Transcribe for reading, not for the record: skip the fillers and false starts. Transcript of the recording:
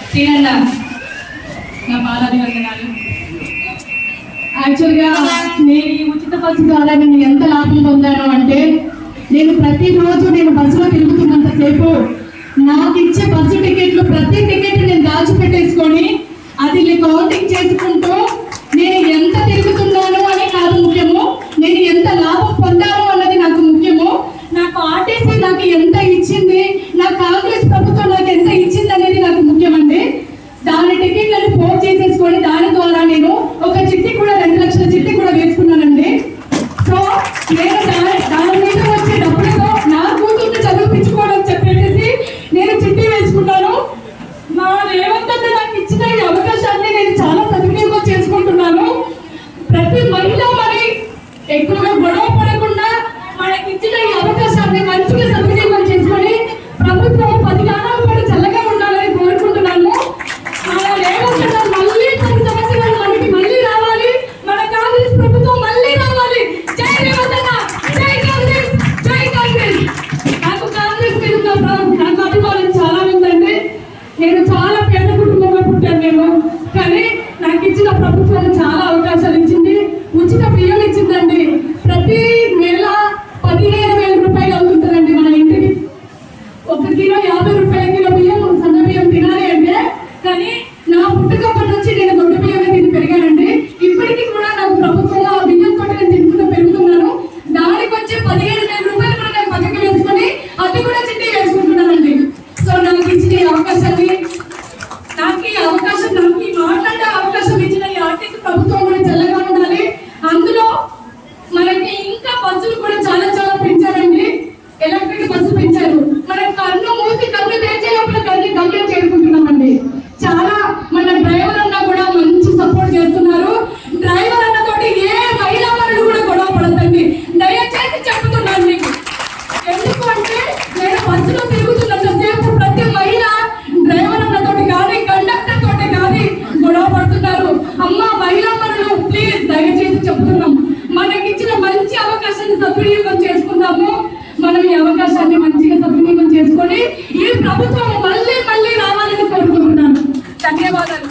శ్రీనన్న నా పాదాభివందనాలు. యాక్చువల్గా నేను ఈ ఉచిత బస్సు ద్వారా నేను ఎంత లాభం పొందాను అంటే, నేను ప్రతిరోజు నేను బస్సులో తిరుగుతున్నంతసేపు నాకు ఇచ్చే బస్సు టికెట్లు ప్రతి టికెట్ నేను దాచిపెట్టేసుకొని అది కౌంటింగ్ చేసుకుంటూ నేను ఎంత తిరుగుతున్నాను అని కాదు ముఖ్యము, నేను ఎంత లాభం పొందాను అన్నది నాకు ముఖ్యము. నాకు ఆర్టీసీ నాకు ఎంత ఇచ్చింది, నా కాంగ్రెస్ ప్రభుత్వం నాకు ఎంత ఇచ్చింది అనేది నాకు ముఖ్యమండి. దాని టికెట్లను పోస్ట్ చేసేసుకొని దాని ద్వారా నేను ఒక చిట్టి కూడా 2 లక్షల చిట్టి కూడా వేసుకున్నానండి. సో నేను దాని మీద వచ్చే డబ్బులతో నా కూతుర్ని చదివించుకోవడం చెప్పేసి నేను చిట్టి వేసుకున్నాను. మా రేవంత్ అన్న నాకు ఇచ్చిన ఈ అవకాశాన్ని నేను చాలా సద్వినియోగం చేసుకుంటున్నాను. ప్రతి మహిళ మరి ఎక్కువగా గొడవ పడకుండా మనకి ఇచ్చిన ఈ అవకాశాన్ని మంచిగా సద్వినియోగం చేసుకొని ప్రభుత్వం 10 కాలాల పాటు చల్లగా ఉండాలని కోరుకుంటున్నాను. రేవంత్ అన్న మళ్ళీ 10 సంవత్సరాలు మనకి మళ్ళీ రావాలి, మన కాంగ్రెస్ ప్రభుత్వం మళ్ళీ రావాలి. జై రేవంత్ అన్న, జై కాంగ్రెస్, జై కాంగ్రెస్. నాకు కాంగ్రెస్ మీద నాకు అభిమానం చాలా ఉందండి. నేను చాలా పేద కుటుంబంలో పుట్టాను నేను, కానీ నాకు ఇచ్చిన ప్రభుత్వం చాలా అవకాశాలు ఇచ్చింది. ఉచిత బియ్యం ఇచ్చిందండి. ప్రతి నెల 15,000 రూపాయలు అవుతుందండి మన ఇంటికి. 1 కిలో 50 రూపాయల కిలో బియ్యం, సన్న బియ్యం తినాలి అంటే. కానీ నా పుట్టుకప్పటి నుంచి నేను దొడ్డు బియ్యమే తిని పెరిగానండి. ఇప్పటికీ కూడా నాకు ప్రభుత్వంలో ఆ బియ్యంతో నేను తింటుకుంటూ పెరుగుతున్నాను. దానికి వచ్చే 15,000 రూపాయలు కూడా నేను పక్కకి వేసుకొని అది కూడా చిట్టి వేసుకుంటున్నానండి. సో నాకు ఇచ్చిన ఈ అవకాశాన్ని, నాకు మాట్లాడే అవకాశం ఇచ్చిన ఈ ఆర్టీసీ ప్రభుత్వం కూడా చల్లగా ఉండాలి. అందులో మనకి ఇంకా బస్సులు కూడా చాలా చాలా పెంచారండి. ఎలక్ట్రిక్ బస్సు పెంచారు. మనం కన్ను మూసి కన్ను తెరిచే లోపల గమ్యం చేరుకుంటున్నామండి. చాలా మన డ్రైవర్ అన్న కూడా మంచి సపోర్ట్ చేస్తున్నారు. డ్రైవర్ అన్న తోటి ఏ మహిళా మనులు కూడా గొడవ పడతండి, దయచేసి చెప్తున్నాను మీకు. ఎందుకు అంటే నేను బస్సులో తిరుగుతున్నంతసేపు ప్రతి మహిళ డ్రైవర్ అన్న తోటి కానీ కండక్టర్ తోటి కానీ గొడవ పడుతున్నారు. అమ్మ మహిళా మనులు ప్లీజ్ దయచేసి చెప్తున్నాం, మనకి ఇచ్చిన మంచి అవకాశాన్ని సద్వినియోగం చేసుకుందాము. మనం ఈ అవకాశాన్ని మంచిగా సద్వినియోగం చేసుకొని ఈ ప్రభుత్వం మళ్ళీ మళ్ళీ రావాలని కోరుకుంటున్నాను. ధన్యవాదాలు.